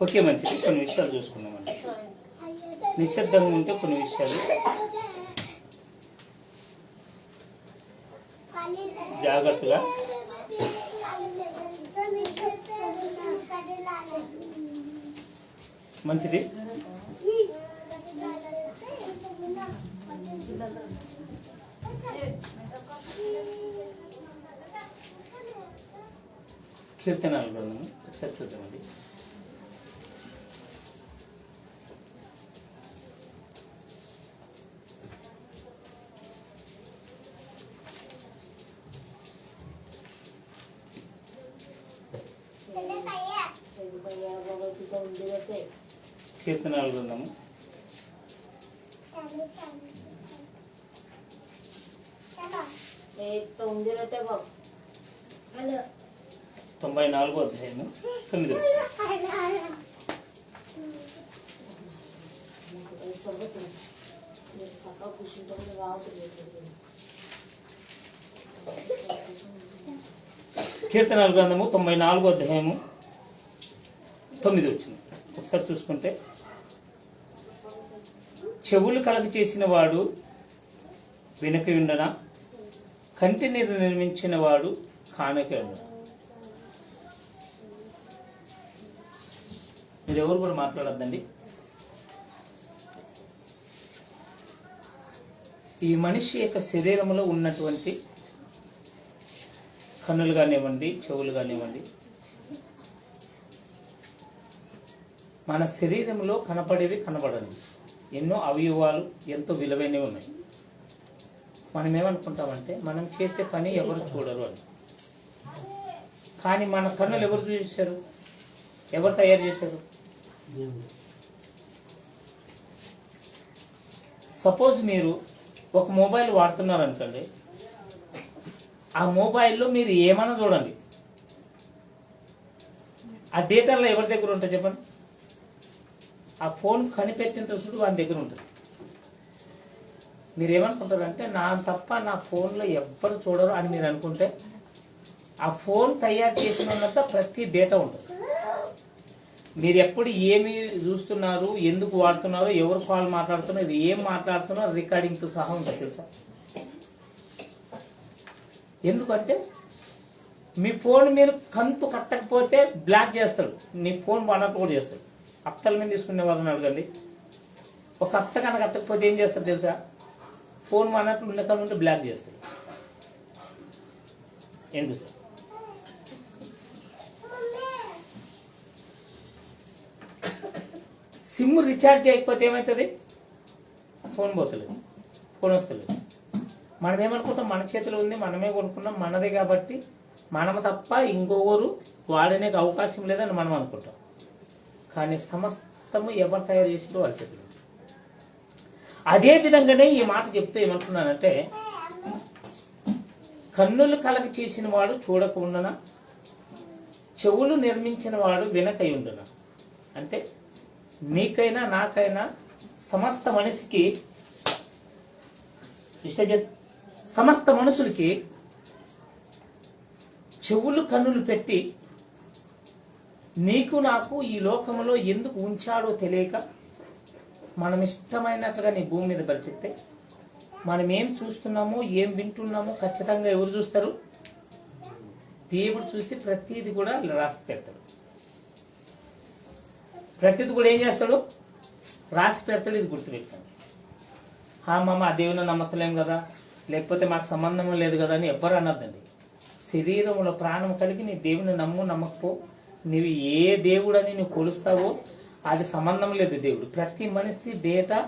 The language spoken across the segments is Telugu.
ఓకే, మంచిది. కొన్ని విషయాలు చూసుకున్నామండి. నిశ్శబ్దంగా ఉంటే కొన్ని విషయాలు జాగ్రత్తగా మంచిది. కీర్తనాలు గ్రంథము ఒకసారి చూద్దామండి. కీర్తనాలు గ్రంథము 94వ అధ్యాయము 9. కీర్తనాలు గ్రంథము 94వ అధ్యాయము 9 వచ్చింది. ఒకసారి చూసుకుంటే, చెవులు కలగ చేసిన వాడు వినకయుండనా, కంటిని నిర్మించిన వాడు కానకయుండనా. మీరు ఎవరు కూడా మాట్లాడద్దండి. ఈ మనిషి యొక్క శరీరంలో ఉన్నటువంటి కన్నులు కానివ్వండి, చెవులు కానివ్వండి, మన శరీరంలో కనపడేవి కనపడనివి ఎన్నో అవయవాలు ఎంతో విలువైనవి ఉన్నాయి. మనం ఏమనుకుంటామంటే మనం చేసే పని ఎవరు చూడరు అని. కానీ మన కన్నులు ఎవరు చూశారు? ఎవరు తయారు చేశారు? సపోజ్ మీరు ఒక మొబైల్ వాడుతున్నారు అనుకోండి, ఆ మొబైల్లో మీరు ఏమైనా చూడండి, ఆ డేటాలో ఎవరి దగ్గర ఉంటుంది చెప్పండి? ఆ ఫోన్ కనిపెట్టిన చూడు వాని దగ్గర ఉంటుంది. మీరు ఏమనుకుంటారంటే నా తప్ప నా ఫోన్లో ఎవ్వరు చూడరు అని మీరు అనుకుంటే, ఆ ఫోన్ తయారు చేసినంత ప్రతి డేటా ఉంటుంది. మీరు ఎప్పుడు ఏమి చూస్తున్నారు, ఎందుకు వాడుతున్నారు, ఎవరు కాల్ మాట్లాడుతున్నారు, ఏం మాట్లాడుతున్నారు, రికార్డింగ్తో సహా ఉంటుంది తెలుసా? ఎందుకంటే మీ ఫోన్ మీరు కంతు కట్టకపోతే బ్లాక్ చేస్తాడు, నీ ఫోన్ వాడినట్టు కూడా చేస్తాడు. అత్తల మీద తీసుకునే వాళ్ళని అడగండి. ఒక అత్త కనుక కట్టకపోతే ఏం చేస్తారు తెలుసా? ఫోన్ వాడినట్టు ఉండకాల ఉంటే బ్లాక్ చేస్తాడు. ఏంటి సార్? సిమ్ రీఛార్జ్ చేయకపోతే ఏమవుతుంది? ఫోన్ పోతలేదు, ఫోన్ వస్తలేదు. మనం ఏమనుకుంటాం? మన చేతిలో ఉంది, మనమే కొనుక్కున్నాం, మనదే కాబట్టి మనం తప్ప ఇంకొకరు వాడనే అవకాశం లేదని మనం అనుకుంటాం. కానీ సమస్తము ఎవరు తయారు చేసిందో వాళ్ళ చేతిలో. అదే విధంగానే ఈ మాట చెప్తూ ఏమంటున్నానంటే, కన్నులు కలగ చేసిన వాడు చూడకుండానా, చెవులు నిర్మించిన వాడు వినకయుండునా. అంటే నీకైనా నాకైనా సమస్త మనిషికి సమస్త మనుషులకి చెవులు కన్నులు పెట్టి నీకు నాకు ఈ లోకంలో ఎందుకు ఉంచాడో తెలియక మనం ఇష్టమైనట్లుగా నీ భూమి మీద బ్రతికితే మనం ఏం చూస్తున్నామో ఏం వింటున్నామో ఖచ్చితంగా ఎవరు చూస్తారు? దేవుడు చూసి ప్రతిది కూడా రాసి పెడతాడు. ప్రతిది కూడా ఏం చేస్తాడు? రాసి పెడతాడు. ఇది గుర్తుపెట్టాను. మామ ఆ దేవుని నమ్మకలేం కదా, లేకపోతే మాకు సంబంధం లేదు కదా అని ఎవ్వరు అనొద్దండి. శరీరంలో ప్రాణం కలిగి నీ దేవుని నమ్మకపో, నీవు ఏ దేవుడని నువ్వు కొలుస్తావో అది సంబంధం లేదు. దేవుడు ప్రతి మనిషి డేటా,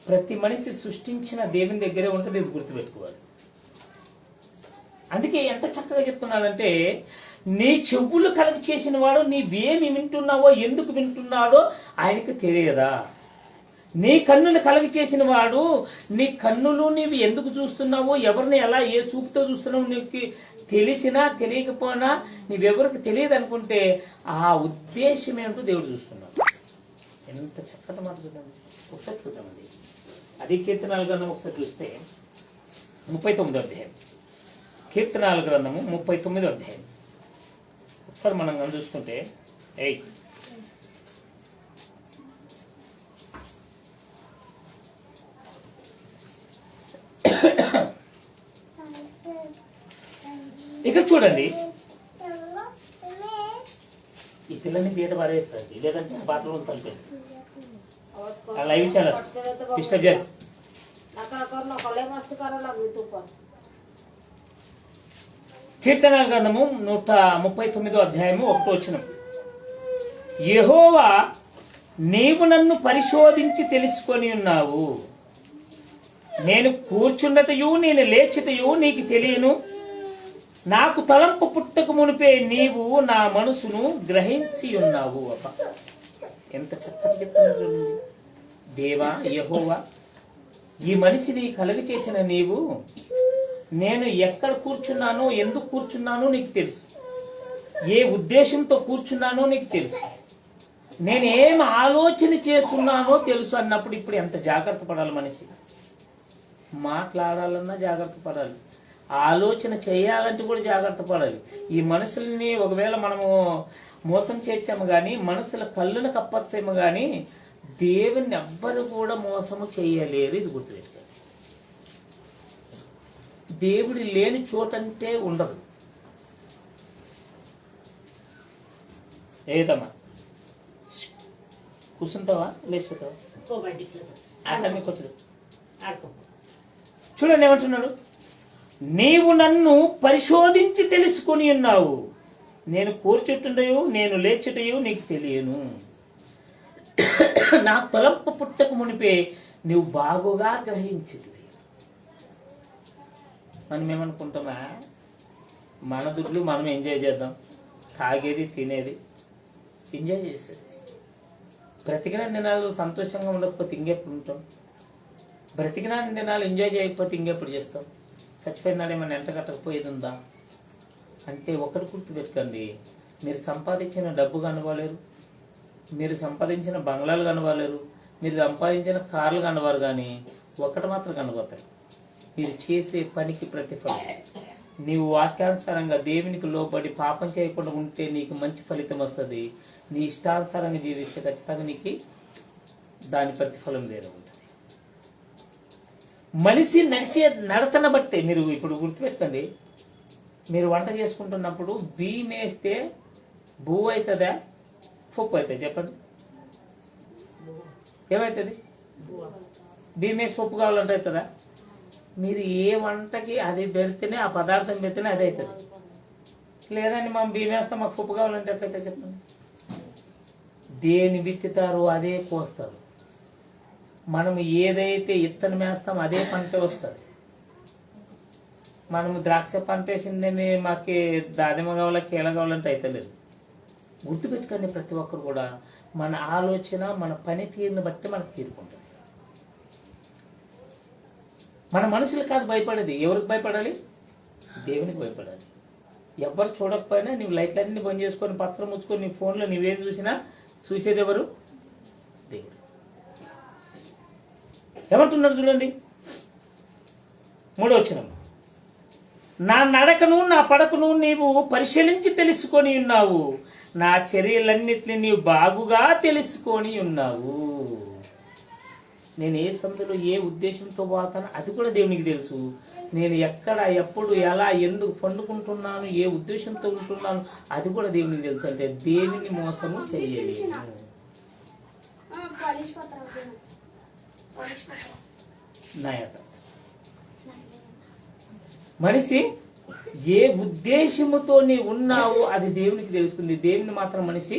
ప్రతి మనిషి సృష్టించిన దేవుని దగ్గరే ఉంటుంది. ఇది గుర్తుపెట్టుకోవాలి. అందుకే ఎంత చక్కగా చెప్తున్నాడంటే, నీ చెవులు కలిగి చేసిన వాడు నీవేమి వింటున్నావో ఎందుకు వింటున్నాడో ఆయనకు తెలియదా? నీ కన్నులు కలిగి చేసిన వాడు నీ కన్నులు నీవు ఎందుకు చూస్తున్నావో, ఎవరిని ఎలా ఏ చూపుతో చూస్తున్నావో నీకు తెలిసినా తెలియకపోయినా నీవెవరికి తెలియదు అనుకుంటే ఆ ఉద్దేశం ఏమిటో దేవుడు చూస్తున్నాడు. ఎంత చక్కటి మాట చూడండి. ఒకసారి చూద్దామండి. అది కీర్తనాల గ్రంథం ఒకసారి చూస్తే 39వ అధ్యాయం. కీర్తనాల గ్రంథము 39వ అధ్యాయం ఒకసారి మనం చూసుకుంటే ఇక్కడ చూడండి, ఈ పిల్లని బీట పారేస్తుంది, లేదంటే బాత్రూమ్ తలిపేది. ఆ లైవ్ ఛానల్ డిస్టర్బ్ చేయాలి. కీర్తన గ్రంథము 139 అధ్యాయము 1 వచనం. యెహోవా, నీవు నన్ను పరిశోధించి తెలుసుకొని ఉన్నావు. నేను కూర్చున్నటయు నేను లేచిటయు నీకు తెలియను. నాకు తలంపు పుట్టక మునిపే నీవు నా మనసును గ్రహించి ఉన్నావు. అబ్బా, ఎంత చక్కటి చెప్తున్నారు దేవా యెహోవా. ఈ మనిషిని కలుగ చేసిన నీవు, నేను ఎక్కడ కూర్చున్నానో, ఎందుకు కూర్చున్నానో నీకు తెలుసు, ఏ ఉద్దేశంతో కూర్చున్నానో నీకు తెలుసు, నేను ఏం ఆలోచన చేస్తున్నానో తెలుసు అన్నప్పుడు ఇప్పుడు ఎంత జాగ్రత్త పడాలి మనిషి. మాట్లాడాలన్నా జాగ్రత్త పడాలి, ఆలోచన చేయాలంటే కూడా జాగ్రత్త పడాలి. ఈ మనుషుల్ని ఒకవేళ మనము మోసం చేర్చాము కానీ, మనసుల కళ్ళను కప్పచ్చేమో కానీ దేవుని ఎవ్వరు కూడా మోసము చేయలేరు. ఇది గుర్తుపెట్టుకోవాలి. దేవుడి లేని చోటంటే ఉండదు. ఏదమ్మా కూర్చుంటావా, లేచిపోతావా? చూడండి ఏమంటున్నాడు, నీవు నన్ను పరిశోధించి తెలుసుకొని ఉన్నావు. నేను కూర్చుంటున్నాయో నేను లేచుటయో నీకు తెలియను. నా తలంపు పుట్టక మునిపే నువ్వు బాగుగా గ్రహించితివి. మనం ఏమనుకుంటామా, మన దుడ్లు మనం ఎంజాయ్ చేద్దాం, తాగేది తినేది ఎంజాయ్ చేసేది. బ్రతికిన దినాలు సంతోషంగా ఉండకపోతే ఇంకెప్పుడు ఉంటాం? బ్రతికిన దినాలు ఎంజాయ్ చేయకపోతే ఇంకెప్పుడు చేస్తాం? చచ్చిపోయినాడు ఏమైనా ఎంట కట్టకపోయేది ఉందా? అంటే ఒకటి గుర్తుపెట్టుకోండి, మీరు సంపాదించిన డబ్బు కనవాలేరు, మీరు సంపాదించిన బంగ్లాలు కనవాలేరు, మీరు సంపాదించిన కార్లు కనవారు, కానీ ఒకటి మాత్రం కనబోతాయి, మీరు చేసే పనికి ప్రతిఫలం. నీవు వాక్యానుసారంగా దేవునికి లోబడి పాపం చేయకుండా ఉంటే నీకు మంచి ఫలితం వస్తుంది. నీ ఇష్టానుసారంగా జీవిస్తే ఖచ్చితంగా నీకు దాని ప్రతిఫలం వేరే ఉంటుంది. మనిషి నడిచే నడతన బట్టే మీరు ఇప్పుడు గుర్తుపెట్టుకోండి, మీరు వంట చేసుకుంటున్నప్పుడు బియ్యం వేస్తే భూ అవుతుందా, పప్పు అవుతుంది? చెప్పండి, ఏమవుతుంది? బియ్యం వేసి పప్పు కావాలంటే అవుతుందా? మీరు ఏ వంటకి అది పెడితేనే, ఆ పదార్థం పెడితేనే అది అవుతుంది. లేదండి మనం బియ్యం వేస్తాం మాకు పప్పు కావాలంటే ఎట్లయితే చెప్పండి. దేని విత్తుతారో అదే కోస్తారు. మనం ఏదైతే ఇత్తనం వేస్తామో అదే పంట వస్తుంది. మనము ద్రాక్ష పంట వేసిందని మాకు దానిమ్మ కావాలా కీల కావాలంటే అయితే లేదు. గుర్తుపెట్టుకొని ప్రతి ఒక్కరు కూడా మన ఆలోచన మన పనితీరుని బట్టి మనకు తీరుకుంటుంది. మన మనుషులు కాదు భయపడేది, ఎవరికి భయపడాలి? దేవునికి భయపడాలి. ఎవరు చూడకపోయినా నువ్వు లైట్లన్నీ బంద్ చేసుకొని పత్రం ముచ్చుకొని నీ ఫోన్లో నువ్వేం చూసినా చూసేది ఎవరు? దేవుడు. ఏమంటున్నాడు చూడండి, 3వ వచనం. నా నడకను నా పడకను నీవు పరిశీలించి తెలుసుకొని ఉన్నావు, నా చర్యలన్నిటిని నీవు బాగుగా తెలుసుకొని ఉన్నావు. నేను ఏ సందులో ఏ ఉద్దేశంతో పోతానో అది కూడా దేవునికి తెలుసు. నేను ఎక్కడ ఎప్పుడు ఎలా ఎందుకు పండుకుంటున్నాను, ఏ ఉద్దేశంతో ఉంటున్నాను అది కూడా దేవునికి తెలుసు. అంటే దేనిని మోసము చేయలేదు. మనిషి ఏ ఉద్దేశముతో నీ ఉన్నావో అది దేవునికి తెలుస్తుంది. దేవుని మాత్రం మనిషి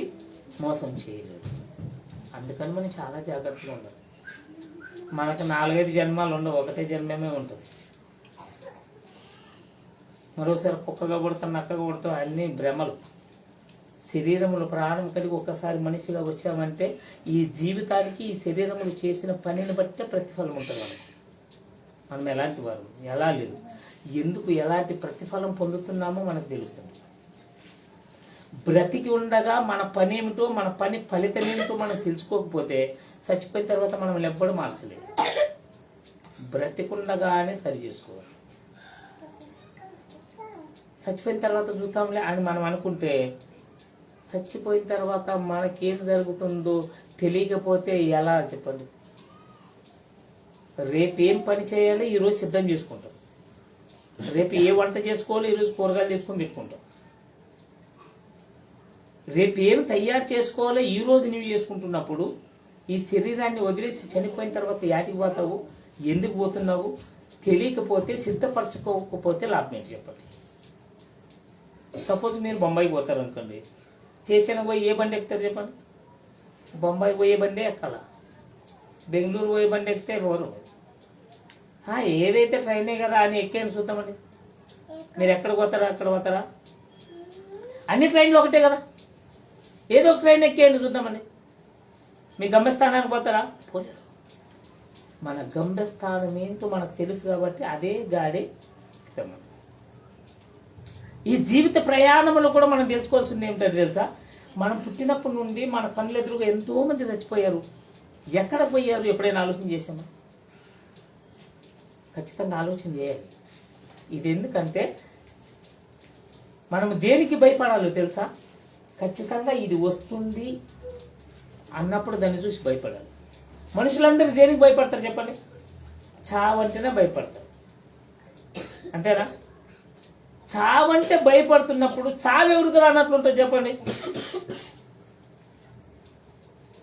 మోసం చేయలేదు. అందుకని మనం చాలా జాగ్రత్తగా ఉండాలి. మనకు 4-5 జన్మాలు ఉండవు, ఒకటే జన్మమే ఉంటుంది. మరోసారి కుక్కగా కొడతాం, నక్కగా కొడతాం, అన్ని భ్రమలు. శరీరములు ప్రాణం కలిగి ఒక్కసారి మనిషిగా వచ్చామంటే ఈ జీవితానికి ఈ శరీరములు చేసిన పనిని బట్టే ప్రతిఫలం ఉంటుంది మనకి. మనం ఎలాంటి వారు, ఎలా లేదు, ఎందుకు ఎలాంటి ప్రతిఫలం పొందుతున్నామో మనకు తెలుస్తుంది. బ్రతికి ఉండగా మన పని ఏమిటో, మన పని ఫలితం ఏమిటో మనం తెలుసుకోకపోతే చచ్చిపోయిన తర్వాత మనం ఎవ్వడు మార్చలేదు. బ్రతికుండగానే సరి చేసుకోవాలి. చచ్చిపోయిన తర్వాత చూద్దాంలే అని మనం అనుకుంటే చచ్చిపోయిన తర్వాత మనకేం జరుగుతుందో తెలియకపోతే ఎలా చెప్పండి. రేపు ఏం పని చేయాలి ఈరోజు సిద్ధం చేసుకుంటాం. రేపు ఏ వంట చేసుకోవాలో ఈరోజు కూరగాయలు తెచ్చుకొని పెట్టుకుంటాం. రేపు ఏమి తయారు చేసుకోవాలో ఈరోజు నువ్వు చేసుకుంటున్నప్పుడు ఈ శరీరాన్ని వదిలేసి చనిపోయిన తర్వాత యాటికి పోతావు, ఎందుకు పోతున్నావు తెలియకపోతే, సిద్ధపరచుకోకపోతే లాభం ఏంటి చెప్పండి. సపోజ్ మీరు బొంబాయికి పోతారు అనుకోండి, స్టేషన్ పోయి ఏ బండి ఎక్కుతారు చెప్పండి? బొంబాయి పోయే బండి ఎక్కాల, బెంగళూరు పోయే బండి ఎక్కితే రోరు. ఏదైతే ట్రైనే కదా అని ఎక్కేయని చూద్దామండి. మీరు ఎక్కడ పోతారా అక్కడ పోతారా? అన్ని ట్రైన్లు ఒకటే కదా, ఏదో ఒక ట్రైన్ ఎక్కేయండి చూద్దామండి. మీ గమ్యస్థానానికి పోతారా? పోలేరు. మన గమ్యస్థానం ఏంటో మనకు తెలుసు కాబట్టి అదే గాడి ఎక్కుతాం. ఈ జీవిత ప్రయాణంలో కూడా మనం తెలుసుకోవాల్సింది ఏమిటో తెలుసా? మనం పుట్టినప్పటి నుండి మన కళ్ళ ఎదురుగా ఎంతో మంది చచ్చిపోయారు. ఎక్కడ పోయారు ఎప్పుడైనా ఆలోచన చేసామా? ఖచ్చితంగా ఆలోచన చేయాలి. ఇది ఎందుకంటే మనం దేనికి భయపడాలో తెలుసా? ఖచ్చితంగా ఇది వస్తుంది అన్నప్పుడు దాన్ని చూసి భయపడాలి. మనుషులందరూ దేనికి భయపడతారు చెప్పండి? చావంటేనే భయపడతారు, అంతేనా? చావంటే భయపడుతున్నప్పుడు చావెవరికి అన్నట్లు ఉంటుంది చెప్పండి.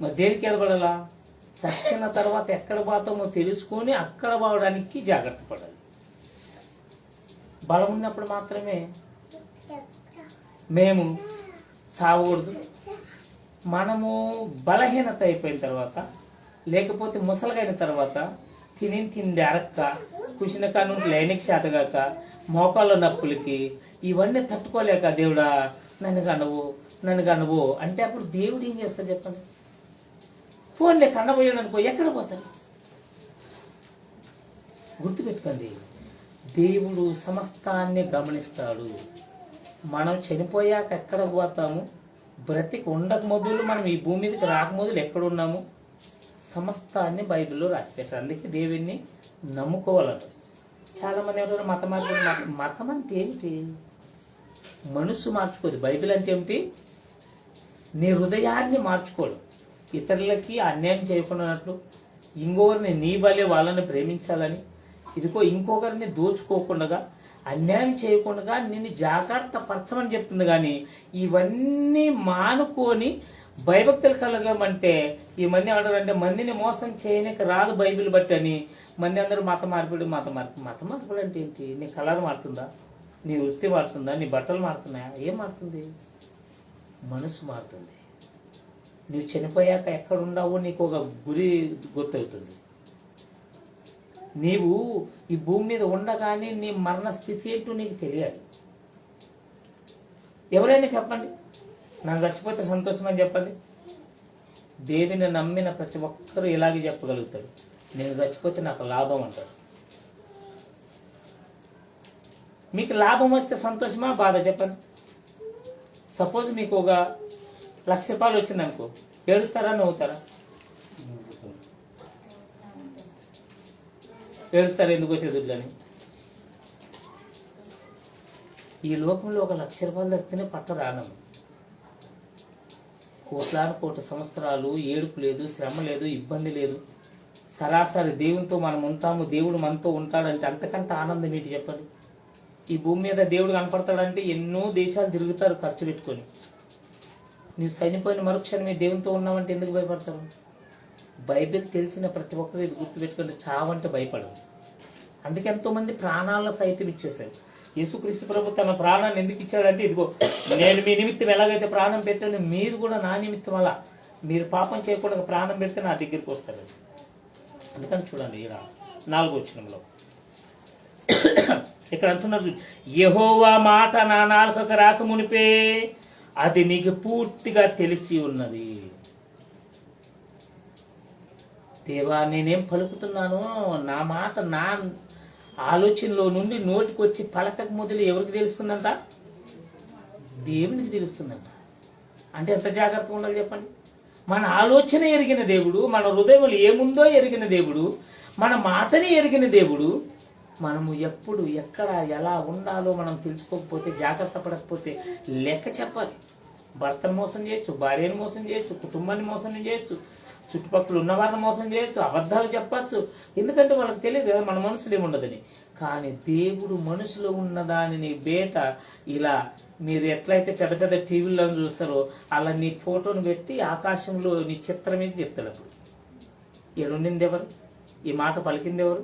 మరి దేనికి ఎదపడాలా? చచ్చిన తర్వాత ఎక్కడ పోతామో తెలుసుకొని అక్కడ పోవడానికి జాగ్రత్త పడాలి. బలం ఉన్నప్పుడు మాత్రమే మేము చావకూడదు. మనము బలహీనత అయిపోయిన తర్వాత, లేకపోతే ముసలగైన తర్వాత, తిండి అరక్క, కుసిన కాను లేనికి చేతగాక, మోకాళ్ళ నొప్పులకి ఇవన్నీ తట్టుకోలేక దేవుడా నన్ను కనవు అంటే అప్పుడు దేవుడు ఏం చేస్తాడు చెప్పండి? ఫోన్లే కన్నబోయాడు అనుకో, ఎక్కడ పోతారు? గుర్తుపెట్టుకోండి, దేవుడు సమస్తాన్ని గమనిస్తాడు. మనం చనిపోయాక ఎక్కడ పోతాము, బ్రతికి ఉండక మొదలు మనం ఈ భూమి మీదకి రాకమొదలు ఎక్కడున్నాము, సమస్తాన్ని బైబిల్లో రాసిపెట్టారు. అందుకే దేవుణ్ణి నమ్ముకోవాలంట. చాలామంది ఏమంటారు మతం మార్చుకోదు. మతం అంటే ఏమిటి? మనసు మార్చుకోదు. బైబిల్ అంటే ఏమిటి? నీ హృదయాన్ని మార్చుకోడు. ఇతరులకి అన్యాయం చేయకుండానట్లు, ఇంకొకరిని నీ వల్లే వాళ్ళని ప్రేమించాలని, ఇదిగో ఇంకొకరిని దోచుకోకుండా, అన్యాయం చేయకుండా నిన్ను జాగ్రత్త పరచమని చెప్తుంది. కానీ ఇవన్నీ మానుకొని భయభక్తులు కలగమంటే ఈ మంది ఏమంటారంటే మందిని మోసం చేయడానికి రాదు బైబిల్ బట్టి అని మంది అందరూ మత మార్పిడి. మత మార్పిడి అంటే ఏంటి? నీ కలర్ మారుతుందా? నీ వృత్తి మారుతుందా? నీ బట్టలు మారుతున్నాయా? ఏం మారుతుంది? మనసు మారుతుంది. నువ్వు చనిపోయాక ఎక్కడున్నావో నీకు ఒక గురి గుర్తవుతుంది. నీవు ఈ భూమి మీద ఉండగానే నీ మరణ స్థితి ఏంటో నీకు తెలియాలి. ఎవరైనా చెప్పండి, నాకు చచ్చిపోతే సంతోషం అని చెప్పండి. దేవుని నమ్మిన ప్రతి ఒక్కరూ ఇలాగే చెప్పగలుగుతారు, నేను చచ్చిపోతే నాకు లాభం అంటారు. మీకు లాభం వస్తే సంతోషమా బాధ చెప్పండి? సపోజ్ మీకు ఒక 1,00,000 రూపాయలు వచ్చిందనుకో, ఏడుస్తారా నవ్వుతారా? ఏడుస్తారా ఎందుకు వచ్చే దుడ్లని? ఈ లోకంలో ఒక 1,00,000 రూపాయలు దక్కితేనే పట్టదు ఆనందం. కోటి సంవత్సరాలు ఏడుపు లేదు, శ్రమ లేదు, ఇబ్బంది లేదు, సరాసరి దేవునితో మనం ఉంటాము, దేవుడు మనతో ఉంటాడంటే అంతకంటే ఆనందం ఏంటి చెప్పండి? ఈ భూమి మీద దేవుడు కనపడతాడంటే ఎన్నో దేశాలు తిరుగుతారు ఖర్చు పెట్టుకొని. నువ్వు చనిపోయిన మరుక్షణమే దేవునితో ఉన్నావంటే ఎందుకు భయపడతావు? బైబిల్ తెలిసిన ప్రతి ఒక్కరు ఇది గుర్తుపెట్టుకుంటే చావంటే భయపడవు. అందుకే ఎంతోమంది ప్రాణాల సైతం ఇచ్చేసారు. యేసుక్రీస్తు ప్రభు తన ప్రాణాన్ని ఎందుకు ఇచ్చాడంటే, ఇదిగో నేను మీ నిమిత్తం ఎలాగైతే ప్రాణం పెట్టాను, మీరు కూడా నా నిమిత్తం అలా మీరు పాపం చేయకుండా ప్రాణం పెడితే నా దగ్గరికి వస్తారు. అందుకని చూడండి, ఇక్కడ 4వ వచనంలో ఇక్కడ అంటున్నారు, యెహోవా మాట నా నాలుకకు రాక మునిపే అది నీకు పూర్తిగా తెలిసి ఉన్నది. దేవా, నేనేం పలుకుతున్నానో నా మాట నా ఆలోచనలో నుండి నోటికి వచ్చి పలకక మొదలు ఎవరికి తెలుస్తుందంట? దేవునికి తెలుస్తుందంట. అంటే ఎంత జాగ్రత్తగా ఉండాలి చెప్పండి? మన ఆలోచన ఎరిగిన దేవుడు, మన హృదయంలో ఏముందో ఎరిగిన దేవుడు, మన మాటని ఎరిగిన దేవుడు. మనము ఎప్పుడు ఎక్కడ ఎలా ఉండాలో మనం తెలుసుకోకపోతే, జాగ్రత్త పడకపోతే లెక్క చెప్పాలి. భర్తను మోసం చేయొచ్చు, భార్యను మోసం చేయొచ్చు, కుటుంబాన్ని మోసం చేయొచ్చు, చుట్టుపక్కల ఉన్న వారిని మోసం చేయొచ్చు, అబద్ధాలు చెప్పచ్చు. ఎందుకంటే వాళ్ళకి తెలియదు కదా మన మనసులో ఏముండదని. కానీ దేవుడు మనసులో ఉన్న దానిని బేట ఇలా మీరు ఎట్లయితే పెద్ద పెద్ద టీవీల్లో చూస్తారో అలా నీ ఫోటోను పెట్టి ఆకాశంలో నీ చిత్రం మీద చెప్తాడు. అప్పుడు ఎరుండింది ఎవరు, ఈ మాట పలికింది ఎవరు,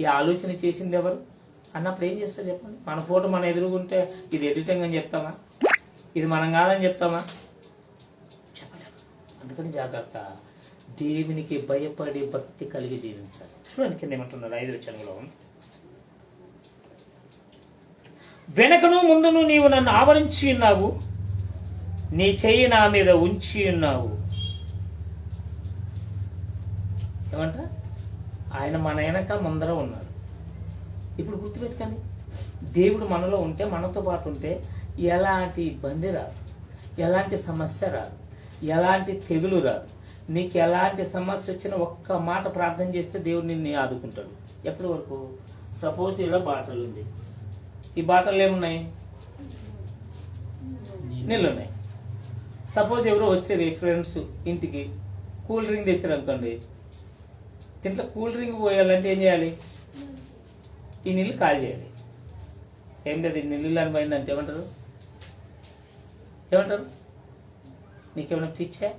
ఈ ఆలోచన చేసింది ఎవరు అన్నప్పుడు ఏం చేస్తారు చెప్పండి? మన ఫోటో మన ఎదురుగుంటే ఇది ఎడిటింగ్ అని చెప్తామా? ఇది మనం కాదని చెప్తామా? చెప్పలేము. అందుకని జాగ్రత్త. దేవునికి భయపడి భక్తి కలిగి జీవించాలి. చూడండి కింద ఏమంటున్నారు 5వ వచనంలో, వెనకను ముందును నీవు నన్ను ఆవరించి ఉన్నావు, నీ చెయ్యి నా మీద ఉంచి ఉన్నావు. ఏమంట? ఆయన మన వెనక ముందర ఉన్నాడు. ఇప్పుడు గుర్తుపెట్టుకోండి, దేవుడు మనలో ఉంటే, మనతో పాటు ఉంటే ఎలాంటి ఇబ్బంది రాదు, ఎలాంటి సమస్య రాదు, ఎలాంటి తెగులు రాదు. నీకు ఎలాంటి సమస్య వచ్చినా ఒక్క మాట ప్రార్థన చేస్తే దేవుడు నిన్ను ఆదుకుంటాడు. ఎప్పటి వరకు? సపోజ్ ఇలా బాటలు ఉంది, ఈ బాటలు ఏమున్నాయి? నీళ్ళు ఉన్నాయి. సపోజ్ ఎవరో వచ్చారు ఫ్రెండ్స్ ఇంటికి, కూల్ డ్రింక్ తెచ్చారు అనుకోండి. దీంట్లో కూల్ డ్రింక్ పోయాలంటే ఏం చేయాలి? ఈ నీళ్ళు ఖాళీ చేయాలి. ఏం లేదు, ఈ నీళ్ళు అని పోయిందంటే ఏమంటారు? నీకేమైనా పిచ్చా?